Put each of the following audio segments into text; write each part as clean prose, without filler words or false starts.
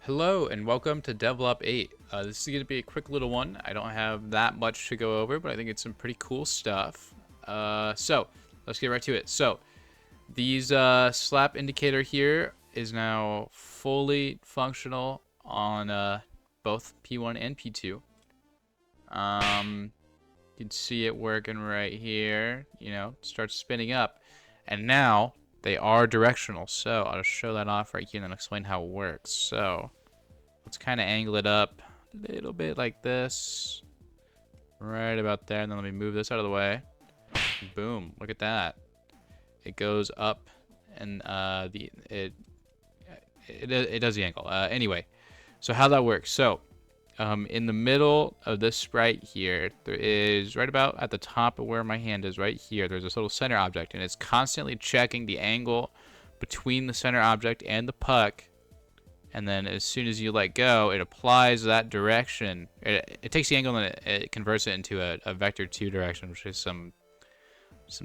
Hello and welcome to devlop 8. This is going to be a quick little one. I don't have that much to go over, but I think it's some pretty cool stuff. So let's get right to it. So these slap indicator here is now fully functional on both P1 and P2. You can see it working right here. You know, starts spinning up, and now they are directional. So I'll show that off right here and then explain how it works. So let's kind of angle it up a little bit like this, right about there, and then let me move this out of the way. Boom! Look at that. It goes up, and it does the angle. Anyway, so how that works? So in the middle of this sprite here, there is right about at the top of where my hand is right here, there's this little center object, and it's constantly checking the angle between the center object and the puck. And then as soon as you let go, it applies that direction. It takes the angle and it converts it into a vector 2 direction, which is some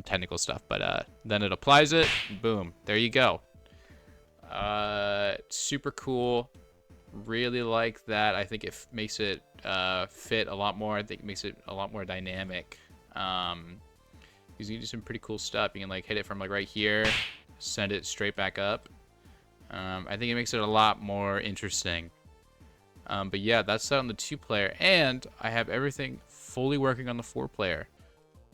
technical stuff. But then it applies it. Boom. There you go. Super cool. Really like that. I think it makes it fit a lot more. I think it makes it a lot more dynamic. Because you can do some pretty cool stuff. You can like hit it from like right here, send it straight back up. I think it makes it a lot more interesting. But yeah, that's that on the 2-player, and I have everything fully working on the 4-player.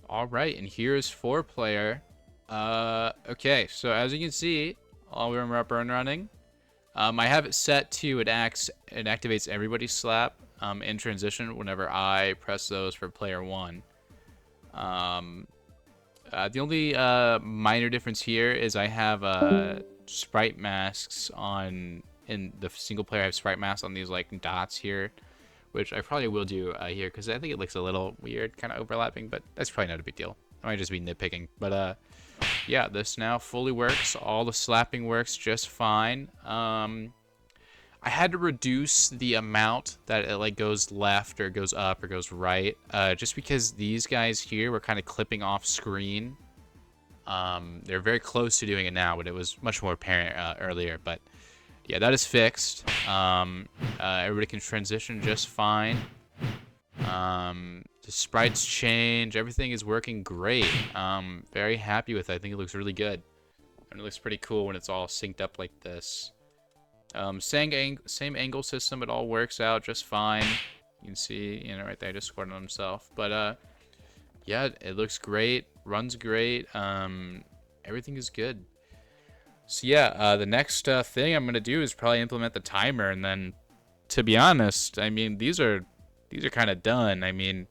All right, and here's 4-player. Okay, so as you can see, all of them are up and running. I have it set to it activates everybody's slap in transition whenever I press those for player 1. The only minor difference here is I have sprite masks on in the single player. I have sprite masks on these like dots here, which I probably will do here because I think it looks a little weird, kind of overlapping, but that's probably not a big deal. I might just be nitpicking, but yeah, this now fully works. All the slapping works just fine. I had to reduce the amount that it like goes left or goes up or goes right, just because these guys here were kind of clipping off screen. They're very close to doing it now, but it was much more apparent earlier. But yeah, that is fixed. Everybody can transition just fine. The sprites change. Everything is working great. Very happy with it. I think it looks really good. And it looks pretty cool when it's all synced up like this. Same angle system. It all works out just fine. You can see, you know, right there, I just scored on himself. But yeah, it looks great. Runs great. Everything is good. So yeah, the next thing I'm gonna do is probably implement the timer, and then, to be honest, I mean these are kind of done. I mean,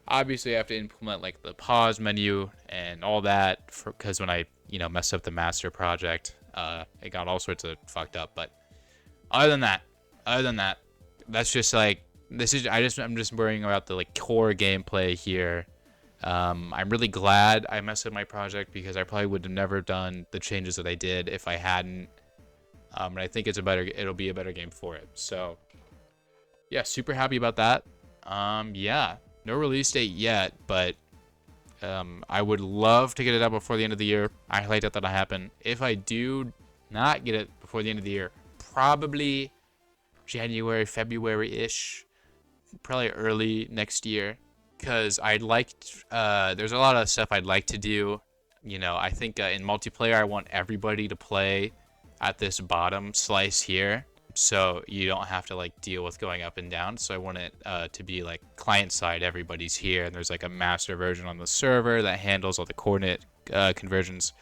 obviously I have to implement like the pause menu and all that because when I messed up the master project, it got all sorts of fucked up. But other than that, that's just like I'm just worrying about the like core gameplay here. I'm really glad I messed up my project because I probably would have never done the changes that I did if I hadn't. And I think it'll be a better game for it. So yeah, super happy about that. Yeah, no release date yet, but I would love to get it out before the end of the year. I highly doubt that'll happen. If I do not get it before the end of the year, probably January, February-ish, probably early next year. Because there's a lot of stuff I'd like to do. I think in multiplayer, I want everybody to play at this bottom slice here. So you don't have to like deal with going up and down. So I want it to be like client side, everybody's here. And there's like a master version on the server that handles all the coordinate conversions.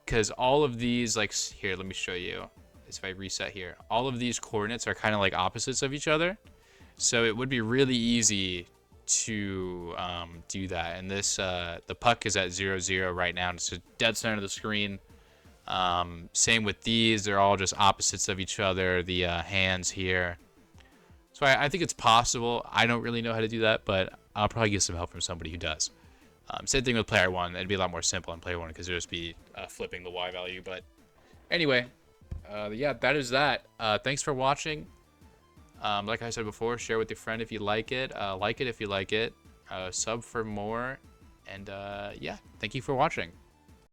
Because all of these, like here, let me show you. If I reset here, all of these coordinates are kind of like opposites of each other. So it would be really easy to do that. And this the puck is at 0-0 right now, and it's just dead center of the screen. Same with these, they're all just opposites of each other, the hands here. So I think it's possible. I don't really know how to do that, but I'll probably get some help from somebody who does. Same thing with player 1. It'd be a lot more simple on player 1 because it'd just be flipping the Y value. But anyway, yeah, that is that. Thanks for watching. Like I said before, share with your friend if you like it. Like it if you like it. Sub for more. And yeah, thank you for watching.